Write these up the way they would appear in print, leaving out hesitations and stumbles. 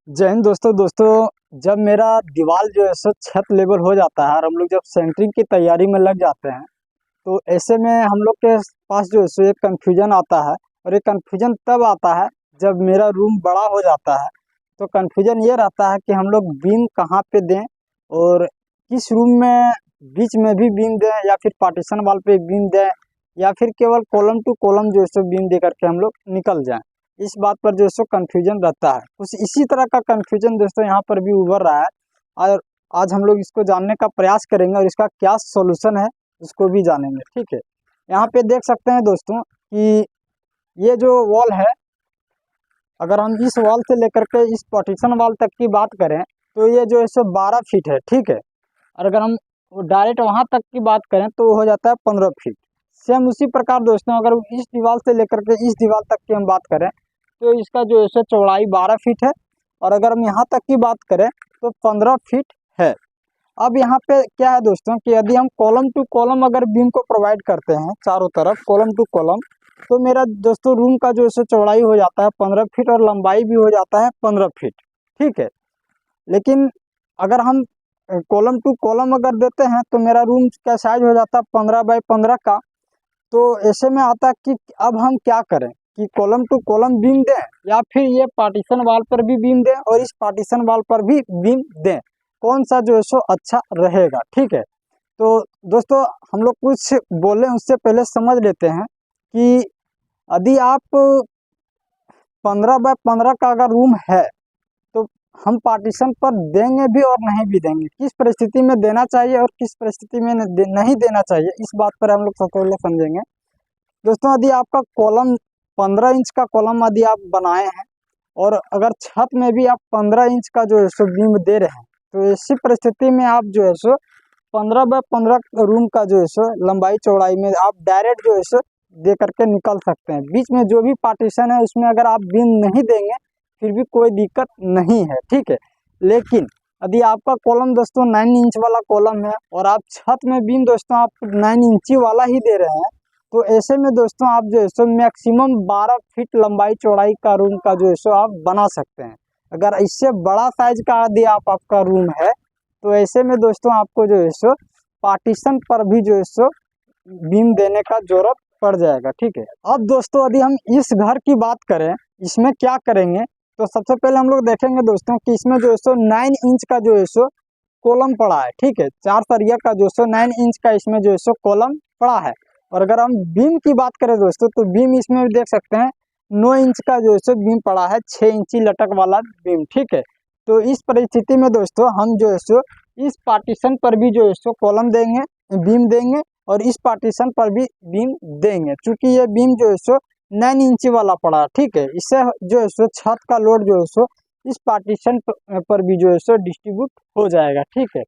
जय हिंद दोस्तों। जब मेरा दीवार जो है सो छत लेवल हो जाता है और हम लोग जब सेंटरिंग की तैयारी में लग जाते हैं, तो ऐसे में हम लोग के पास जो है सो एक कन्फ्यूजन आता है। और ये कन्फ्यूजन तब आता है जब मेरा रूम बड़ा हो जाता है। तो कन्फ्यूजन ये रहता है कि हम लोग बीम कहाँ पे दें और किस रूम में बीच में भी बीम दें या फिर पार्टीशन वाल पे बीम दें या फिर केवल कॉलम टू कॉलम जो है सो बीम दे करके हम लोग निकल जाएं। इस बात पर जो है सो कन्फ्यूजन रहता है। कुछ इसी तरह का कन्फ्यूजन दोस्तों यहाँ पर भी उभर रहा है और आज हम लोग इसको जानने का प्रयास करेंगे और इसका क्या सॉल्यूशन है उसको भी जानेंगे। ठीक है, यहाँ पे देख सकते हैं दोस्तों कि ये जो वॉल है, अगर हम इस वॉल से लेकर के इस पार्टीशन वॉल तक की बात करें तो ये जो है सो 12 फीट है। ठीक है, और अगर हम डायरेक्ट वहाँ तक की बात करें तो वो हो जाता है 15 फीट। सेम उसी प्रकार दोस्तों अगर इस दीवार से लेकर के इस दीवार तक की हम बात करें तो इसका जो है सो चौड़ाई 12 फीट है और अगर हम यहाँ तक की बात करें तो 15 फीट है। अब यहाँ पे क्या है दोस्तों कि यदि हम कॉलम टू कॉलम अगर बीम को प्रोवाइड करते हैं चारों तरफ कॉलम टू कॉलम, तो मेरा दोस्तों रूम का जो है चौड़ाई हो जाता है 15 फीट और लंबाई भी हो जाता है 15 फीट। ठीक है, लेकिन अगर हम कॉलम टू कॉलम अगर देते हैं तो मेरा रूम का साइज हो जाता है 15 बाई 15 का। तो ऐसे में आता है कि अब हम क्या करें कि कॉलम टू कॉलम बीम दें या फिर ये पार्टीशन वाल पर भी बीम दें और इस पार्टीशन वाल पर भी बीम दें, कौन सा जो है सो अच्छा रहेगा। ठीक है, तो दोस्तों हम लोग कुछ बोले उससे पहले समझ लेते हैं कि यदि आप 15 बाई 15 का अगर रूम है तो हम पार्टीशन पर देंगे भी और नहीं भी देंगे, किस परिस्थिति में देना चाहिए और किस परिस्थिति में नहीं देना चाहिए, इस बात पर हम लोग सबसे पहले समझेंगे। दोस्तों यदि आपका कॉलम 15 इंच का कॉलम यदि आप बनाए हैं और अगर छत में भी आप 15 इंच का जो है सो बीम दे रहे हैं, तो ऐसी परिस्थिति में आप जो है सो 15 बाई 15 रूम का जो है सो लंबाई चौड़ाई में आप डायरेक्ट जो है सो दे करके निकल सकते हैं। बीच में जो भी पार्टीशन है उसमें अगर आप बीम नहीं देंगे फिर भी कोई दिक्कत नहीं है। ठीक है, लेकिन यदि आपका कॉलम दोस्तों 9 इंच वाला कॉलम है और आप छत में बीम दोस्तों आप 9 इंची वाला ही दे रहे हैं, तो ऐसे में दोस्तों आप जो है सो मैक्सिमम 12 फीट लंबाई चौड़ाई का रूम का जो है सो आप बना सकते हैं। अगर इससे बड़ा साइज का यदि आपका रूम है तो ऐसे में दोस्तों आपको जो है सो पार्टीशन पर भी जो है सो बीम देने का जरूरत पड़ जाएगा। ठीक है, अब दोस्तों यदि हम इस घर की बात करें इसमें क्या करेंगे, तो सबसे पहले हम लोग देखेंगे दोस्तों कि इसमें जो है सो 9 इंच का जो है सो कॉलम पड़ा है। ठीक है, 4 सरिया का जो सो 9 इंच का इसमें जो है सो कॉलम पड़ा है। और अगर हम बीम की बात करें दोस्तों तो बीम इसमें देख सकते हैं 9 इंच का जो है सो बीम पड़ा है, 6 इंची लटक वाला बीम। ठीक है, तो इस परिस्थिति में दोस्तों हम जो है सो इस पार्टीशन पर भी जो है सो कॉलम देंगे, बीम देंगे और इस पार्टीशन पर भी बीम देंगे, क्योंकि ये बीम जो है सो 9 इंची वाला पड़ा। ठीक है, इससे जो है सो छत का लोड जो है सो इस पार्टीशन पर भी जो है सो डिस्ट्रीब्यूट हो जाएगा। ठीक है,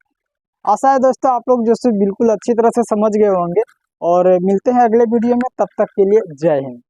आशा है दोस्तों आप लोग जो सो बिल्कुल अच्छी तरह से समझ गए होंगे और मिलते हैं अगले वीडियो में, तब तक के लिए जय हिंद।